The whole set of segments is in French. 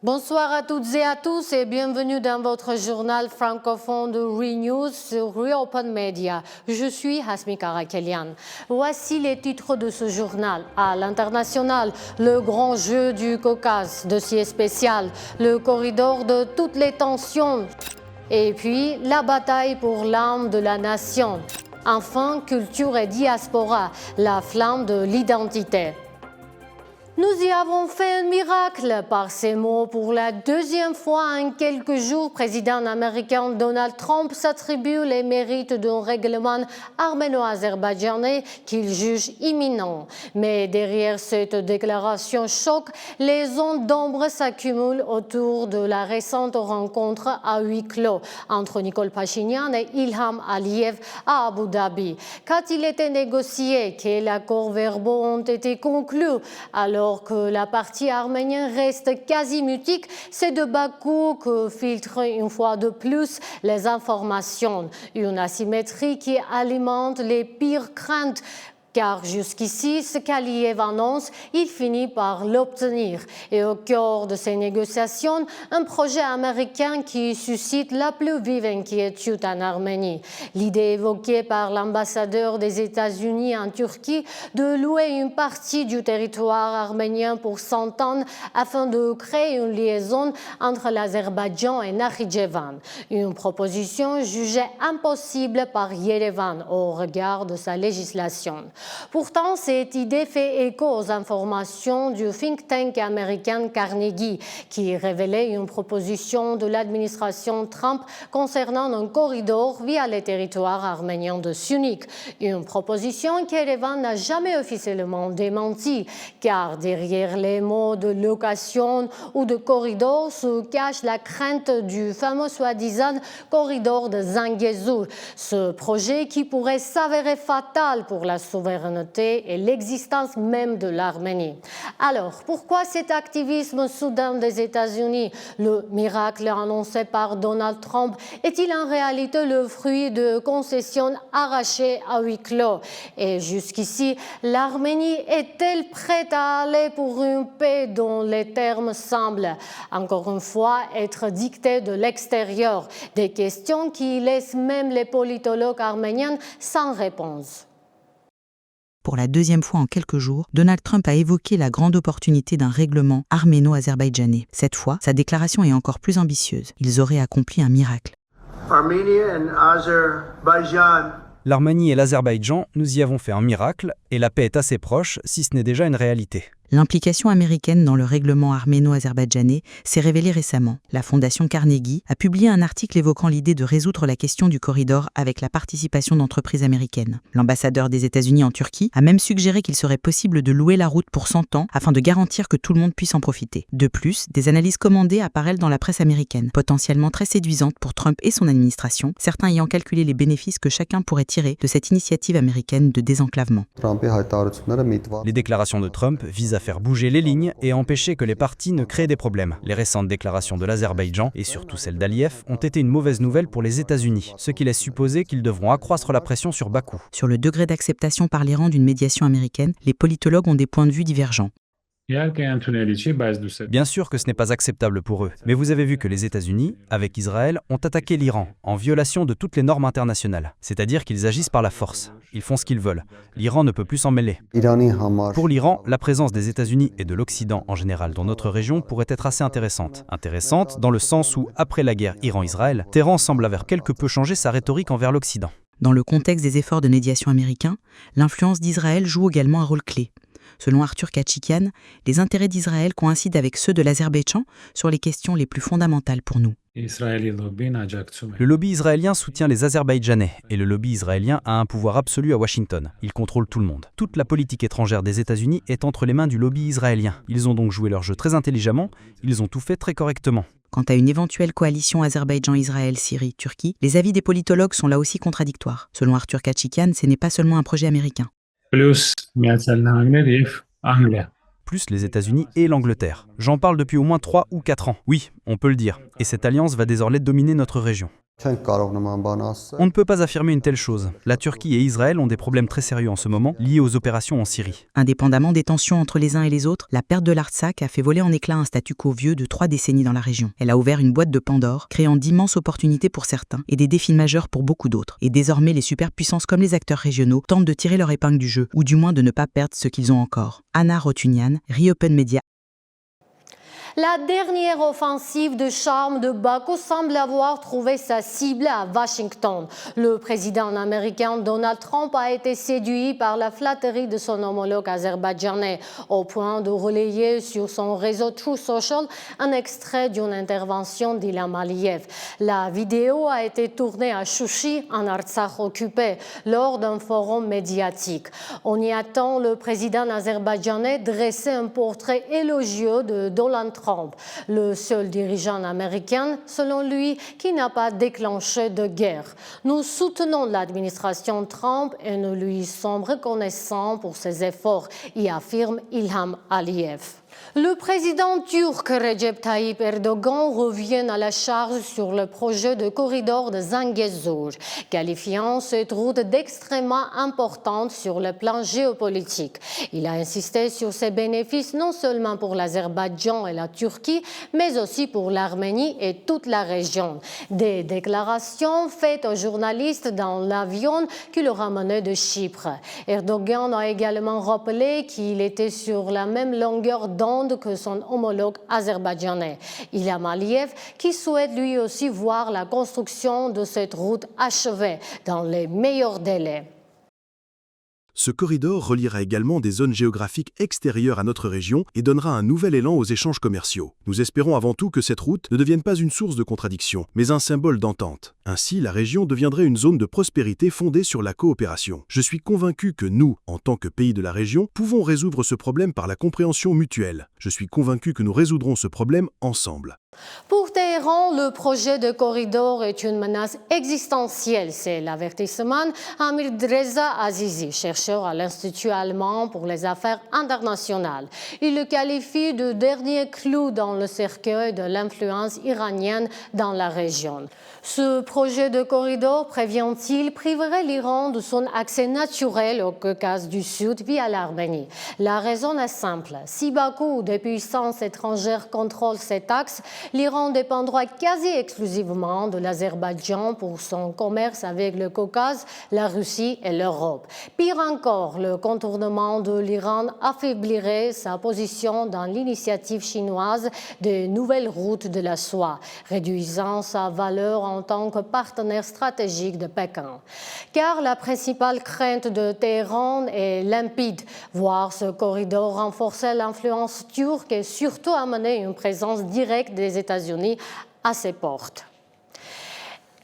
Bonsoir à toutes et à tous et bienvenue dans votre journal francophone de ReNews sur Reopen Media. Je suis Hasmi Karakelian. Voici les titres de ce journal. À l'international, le grand jeu du Caucase, dossier spécial, le corridor de toutes les tensions. Et puis, la bataille pour l'âme de la nation. Enfin, culture et diaspora, la flamme de l'identité. Nous y avons fait un miracle. Par ces mots, pour la deuxième fois en quelques jours, le président américain Donald Trump s'attribue les mérites d'un règlement arméno-azerbaïdjanais qu'il juge imminent. Mais derrière cette déclaration choc, les ondes d'ombre s'accumulent autour de la récente rencontre à huis clos entre Nikol Pachinian et Ilham Aliyev à Abu Dhabi. Qu'a-t-il été négocié? Quels accords verbaux ont été conclus? Alors que la partie arménienne reste quasi mutique, c'est de Bakou que filtrent une fois de plus les informations. Une asymétrie qui alimente les pires craintes. Car jusqu'ici, ce qu'Aliyev annonce, il finit par l'obtenir. Et au cœur de ces négociations, un projet américain qui suscite la plus vive inquiétude en Arménie. L'idée évoquée par l'ambassadeur des États-Unis en Turquie de louer une partie du territoire arménien pour 100 ans afin de créer une liaison entre l'Azerbaïdjan et Nakhichevan. Une proposition jugée impossible par Yerevan au regard de sa législation. Pourtant, cette idée fait écho aux informations du think tank américain Carnegie, qui révélait une proposition de l'administration Trump concernant un corridor via les territoires arméniens de Syunik. Une proposition qu'Erevan n'a jamais officiellement démentie, car derrière les mots de location ou de corridor se cache la crainte du fameux soi-disant corridor de Zangezur, ce projet qui pourrait s'avérer fatal pour la souveraineté et l'existence même de l'Arménie. Alors, pourquoi cet activisme soudain des États-Unis? Le miracle annoncé par Donald Trump est-il en réalité le fruit de concessions arrachées à huis clos? Et jusqu'ici, l'Arménie est-elle prête à aller pour une paix dont les termes semblent, encore une fois, être dictés de l'extérieur? Des questions qui laissent même les politologues arméniens sans réponse. Pour la deuxième fois en quelques jours, Donald Trump a évoqué la grande opportunité d'un règlement arméno-azerbaïdjanais. Cette fois, sa déclaration est encore plus ambitieuse. Ils auraient accompli un miracle. L'Arménie et l'Azerbaïdjan, nous y avons fait un miracle, et la paix est assez proche, si ce n'est déjà une réalité. L'implication américaine dans le règlement arméno-azerbaïdjanais s'est révélée récemment. La fondation Carnegie a publié un article évoquant l'idée de résoudre la question du corridor avec la participation d'entreprises américaines. L'ambassadeur des États-Unis en Turquie a même suggéré qu'il serait possible de louer la route pour 100 ans afin de garantir que tout le monde puisse en profiter. De plus, des analyses commandées apparaissent dans la presse américaine, potentiellement très séduisantes pour Trump et son administration, certains ayant calculé les bénéfices que chacun pourrait tirer de cette initiative américaine de désenclavement. Les déclarations de Trump visent à faire bouger les lignes et à empêcher que les parties ne créent des problèmes. Les récentes déclarations de l'Azerbaïdjan, et surtout celles d'Aliyev, ont été une mauvaise nouvelle pour les États-Unis, ce qui laisse supposer qu'ils devront accroître la pression sur Bakou. Sur le degré d'acceptation par l'Iran d'une médiation américaine, les politologues ont des points de vue divergents. Bien sûr que ce n'est pas acceptable pour eux, mais vous avez vu que les États-Unis, avec Israël, ont attaqué l'Iran, en violation de toutes les normes internationales. C'est-à-dire qu'ils agissent par la force. Ils font ce qu'ils veulent. L'Iran ne peut plus s'en mêler. Pour l'Iran, la présence des États-Unis et de l'Occident en général dans notre région pourrait être assez intéressante. Intéressante dans le sens où, après la guerre Iran-Israël, Téhéran semble avoir quelque peu changé sa rhétorique envers l'Occident. Dans le contexte des efforts de médiation américains, l'influence d'Israël joue également un rôle clé. Selon Arthur Kachikian, les intérêts d'Israël coïncident avec ceux de l'Azerbaïdjan sur les questions les plus fondamentales pour nous. Le lobby israélien soutient les Azerbaïdjanais et le lobby israélien a un pouvoir absolu à Washington. Il contrôle tout le monde. Toute la politique étrangère des États-Unis est entre les mains du lobby israélien. Ils ont donc joué leur jeu très intelligemment, ils ont tout fait très correctement. Quant à une éventuelle coalition Azerbaïdjan-Israël-Syrie-Turquie, les avis des politologues sont là aussi contradictoires. Selon Arthur Kachikian, ce n'est pas seulement un projet américain. Plus les États-Unis et l'Angleterre. J'en parle depuis au moins 3 ou 4 ans. Oui, on peut le dire. Et cette alliance va désormais dominer notre région. On ne peut pas affirmer une telle chose. La Turquie et Israël ont des problèmes très sérieux en ce moment, liés aux opérations en Syrie. Indépendamment des tensions entre les uns et les autres, la perte de l'Artsakh a fait voler en éclats un statu quo vieux de 3 décennies dans la région. Elle a ouvert une boîte de Pandore, créant d'immenses opportunités pour certains et des défis majeurs pour beaucoup d'autres. Et désormais, les superpuissances comme les acteurs régionaux tentent de tirer leur épingle du jeu, ou du moins de ne pas perdre ce qu'ils ont encore. Anna Rotunian, Reopen Media. La dernière offensive de charme de Bakou semble avoir trouvé sa cible à Washington. Le président américain Donald Trump a été séduit par la flatterie de son homologue azerbaïdjanais, au point de relayer sur son réseau True Social un extrait d'une intervention d'Ilham Aliyev. La vidéo a été tournée à Chouchi, en Artsakh occupé, lors d'un forum médiatique. On y attend le président azerbaïdjanais dresser un portrait élogieux de Donald Trump, le seul dirigeant américain, selon lui, qui n'a pas déclenché de guerre. Nous soutenons l'administration Trump et nous lui sommes reconnaissants pour ses efforts, y affirme Ilham Aliyev. Le président turc Recep Tayyip Erdogan revient à la charge sur le projet de corridor de Zangezur, qualifiant cette route d'extrêmement importante sur le plan géopolitique. Il a insisté sur ses bénéfices non seulement pour l'Azerbaïdjan et la Turquie, mais aussi pour l'Arménie et toute la région. Des déclarations faites aux journalistes dans l'avion qui le ramenait de Chypre. Erdogan a également rappelé qu'il était sur la même longueur d'onde que son homologue azerbaïdjanais, Ilham Aliyev, qui souhaite lui aussi voir la construction de cette route achevée dans les meilleurs délais. Ce corridor reliera également des zones géographiques extérieures à notre région et donnera un nouvel élan aux échanges commerciaux. Nous espérons avant tout que cette route ne devienne pas une source de contradiction, mais un symbole d'entente. Ainsi, la région deviendrait une zone de prospérité fondée sur la coopération. Je suis convaincu que nous, en tant que pays de la région, pouvons résoudre ce problème par la compréhension mutuelle. Je suis convaincu que nous résoudrons ce problème ensemble. Pour Téhéran, le projet de corridor est une menace existentielle. C'est l'avertissement Amir Reza Azizi, chercheur à l'Institut allemand pour les affaires internationales. Il le qualifie de dernier clou dans le cercueil de l'influence iranienne dans la région. Ce projet de corridor, prévient-il, priverait l'Iran de son accès naturel au Caucase du Sud via l'Arménie. La raison est simple. Si Bakou ou des puissances étrangères contrôlent cet axe, l'Iran dépendra quasi exclusivement de l'Azerbaïdjan pour son commerce avec le Caucase, la Russie et l'Europe. Pire encore, le contournement de l'Iran affaiblirait sa position dans l'initiative chinoise des nouvelles routes de la soie, réduisant sa valeur en tant que partenaire stratégique de Pékin. Car la principale crainte de Téhéran est limpide, voir ce corridor renforcer l'influence turque et surtout amener une présence directe des États-Unis à ses portes.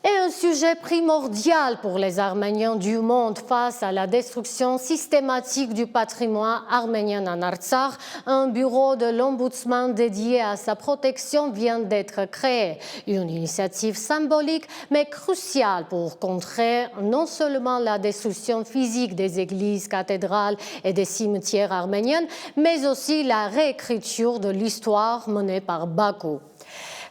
Et un sujet primordial pour les Arméniens du monde face à la destruction systématique du patrimoine arménien en Artsakh, un bureau de l'ombudsman dédié à sa protection vient d'être créé. Une initiative symbolique mais cruciale pour contrer non seulement la destruction physique des églises, cathédrales et des cimetières arméniens, mais aussi la réécriture de l'histoire menée par Bakou.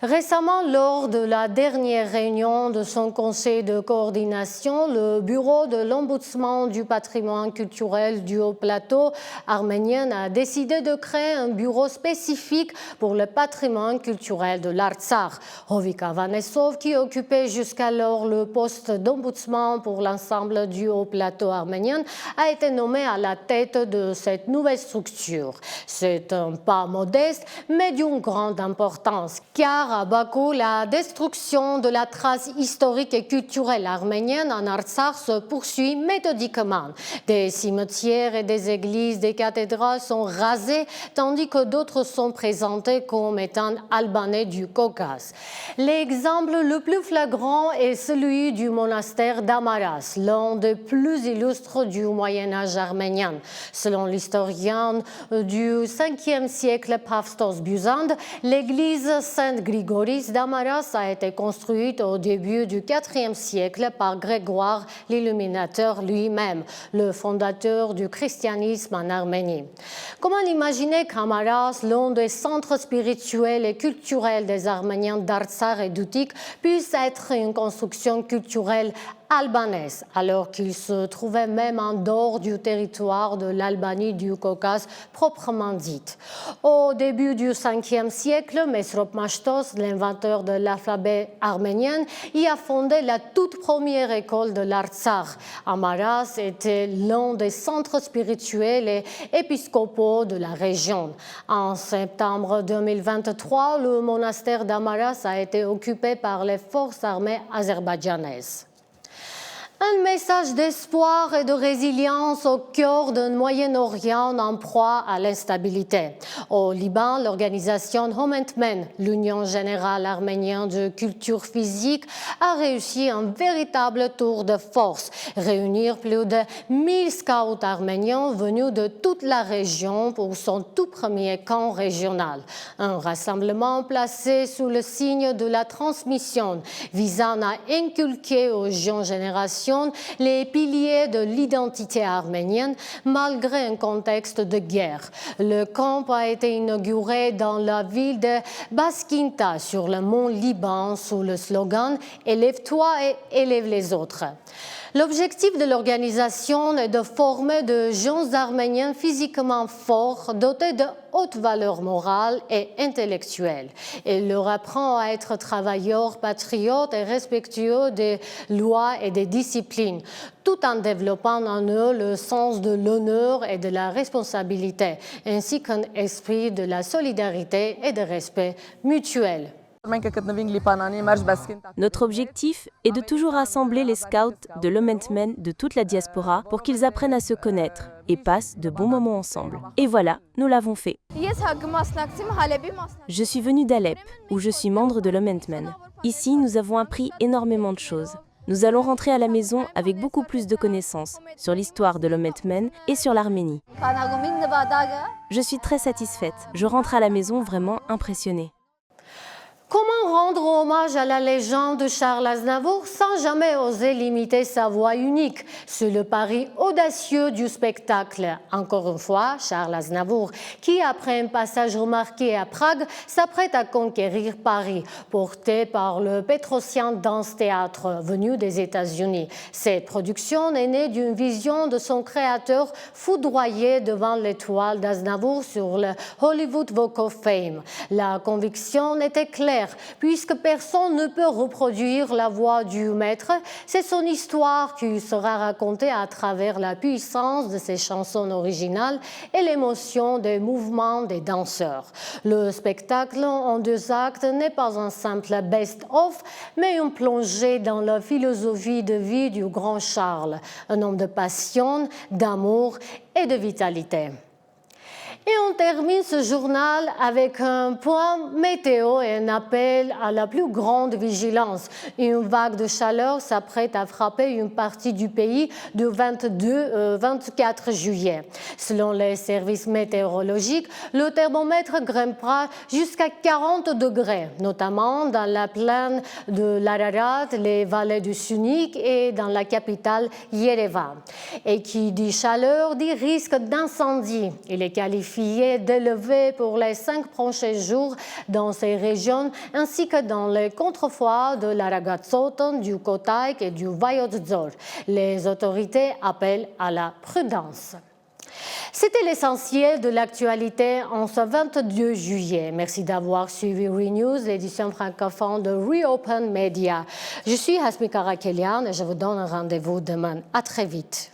Récemment, lors de la dernière réunion de son conseil de coordination, le bureau de l'ombudsman du patrimoine culturel du Haut-Plateau arménien a décidé de créer un bureau spécifique pour le patrimoine culturel de l'Artsakh. Hovika Vanessov, qui occupait jusqu'alors le poste d'ombudsman pour l'ensemble du Haut-Plateau arménien, a été nommé à la tête de cette nouvelle structure. C'est un pas modeste, mais d'une grande importance, car à Bakou, la destruction de la trace historique et culturelle arménienne en Artsakh se poursuit méthodiquement. Des cimetières et des églises, des cathédrales sont rasées, tandis que d'autres sont présentés comme étant albanais du Caucase. L'exemple le plus flagrant est celui du monastère d'Amaras, l'un des plus illustres du Moyen-Âge arménien. Selon l'historien du 5e siècle Pavstos Buzand, l'église Sainte-Grigore Grigoris d'Amaras a été construite au début du IVe siècle par Grégoire l'Illuminateur lui-même, le fondateur du christianisme en Arménie. Comment imaginer qu'Amaras, l'un des centres spirituels et culturels des Arméniens d'Artsakh et d'Utik, puisse être une construction culturelle albanaise, alors qu'il se trouvait même en dehors du territoire de l'Albanie du Caucase proprement dite. Au début du Ve siècle, Mesrop Mashtos, l'inventeur de l'alphabet arménien, y a fondé la toute première école de l'Artsakh. Amaras était l'un des centres spirituels et épiscopaux de la région. En septembre 2023, le monastère d'Amaras a été occupé par les forces armées azerbaïdjanaises. Un message d'espoir et de résilience au cœur d'un Moyen-Orient en proie à l'instabilité. Au Liban, l'organisation Homentmen, l'Union générale arménienne de culture physique, a réussi un véritable tour de force, réunir plus de 1000 scouts arméniens venus de toute la région pour son tout premier camp régional. Un rassemblement placé sous le signe de la transmission, visant à inculquer aux jeunes générations les piliers de l'identité arménienne malgré un contexte de guerre. Le camp a été inauguré dans la ville de Baskinta sur le mont Liban sous le slogan « Élève-toi et élève les autres ». L'objectif de l'organisation est de former de jeunes Arméniens physiquement forts, dotés de hautes valeurs morales et intellectuelles. Il leur apprend à être travailleurs, patriotes et respectueux des lois et des disciplines, tout en développant en eux le sens de l'honneur et de la responsabilité, ainsi qu'un esprit de la solidarité et de respect mutuel. Notre objectif est de toujours rassembler les scouts de l'Homentmen de toute la diaspora pour qu'ils apprennent à se connaître et passent de bons moments ensemble. Et voilà, nous l'avons fait. Je suis venue d'Alep, où je suis membre de l'Homentmen. Ici, nous avons appris énormément de choses. Nous allons rentrer à la maison avec beaucoup plus de connaissances sur l'histoire de l'Homentmen et sur l'Arménie. Je suis très satisfaite. Je rentre à la maison vraiment impressionnée. Comment rendre hommage à la légende de Charles Aznavour sans jamais oser limiter sa voix unique? C'est le pari audacieux du spectacle. Encore une fois, Charles Aznavour, qui après un passage remarqué à Prague, s'apprête à conquérir Paris, porté par le Petrosian Dance Theatre venu des États-Unis. Cette production est née d'une vision de son créateur foudroyé devant l'étoile d'Aznavour sur le Hollywood Walk of Fame. La conviction était claire. Puisque personne ne peut reproduire la voix du maître, c'est son histoire qui sera racontée à travers la puissance de ses chansons originales et l'émotion des mouvements des danseurs. Le spectacle en 2 actes n'est pas un simple best-of, mais une plongée dans la philosophie de vie du grand Charles, un homme de passion, d'amour et de vitalité. Et on termine ce journal avec un point météo et un appel à la plus grande vigilance. Une vague de chaleur s'apprête à frapper une partie du pays du 22-24 juillet. Selon les services météorologiques, le thermomètre grimpera jusqu'à 40 degrés, notamment dans la plaine de l'Ararat, les vallées du Sunik et dans la capitale Yerevan. Et qui dit chaleur dit risque d'incendie. Il est qualifié d'élevé pour les 5 prochains jours dans ces régions ainsi que dans les contreforts de l'Aragatsotn, du Kotayk et du Vayodzor. Les autorités appellent à la prudence. C'était l'essentiel de l'actualité en ce 22 juillet. Merci d'avoir suivi ReNews, l'édition francophone de Reopen Media. Je suis Hasmi Karakelian et je vous donne un rendez-vous demain. À très vite.